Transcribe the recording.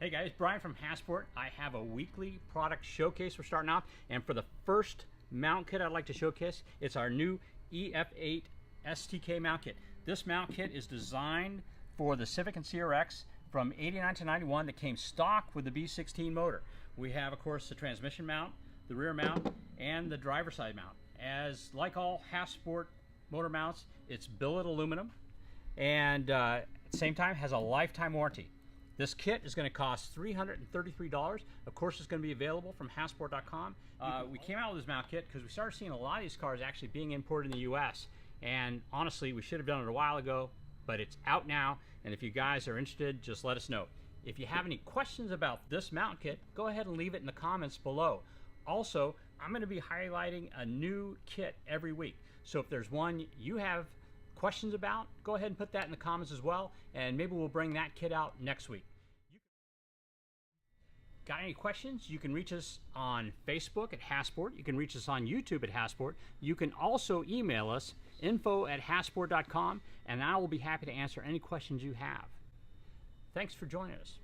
Hey guys, Brian from Hasport. I have a weekly product showcase we're starting off, and for the first mount kit I'd like to showcase, it's our new EF8STK Mount Kit. This mount kit is designed for the Civic and CRX from '89 to '91 that came stock with the B16 motor. We have, of course, the transmission mount, the rear mount, and the driver side mount. As like all Hasport motor mounts, it's billet aluminum, and at the same time has a lifetime warranty. This kit is going to cost $333. Of course, it's going to be available from Hasport.com. We came out with this mount kit because we started seeing a lot of these cars actually being imported in the US. And honestly, we should have done it a while ago, but it's out now. And if you guys are interested, just let us know. If you have any questions about this mount kit, go ahead and leave it in the comments below. Also, I'm going to be highlighting a new kit every week. So if there's one you have questions about, go ahead and put that in the comments as well, and maybe we'll bring that kit out next week. Got any questions? You can reach us on Facebook at Hasport. You can reach us on YouTube at Hasport. You can also email us, info@hasport.com, and I will be happy to answer any questions you have. Thanks for joining us.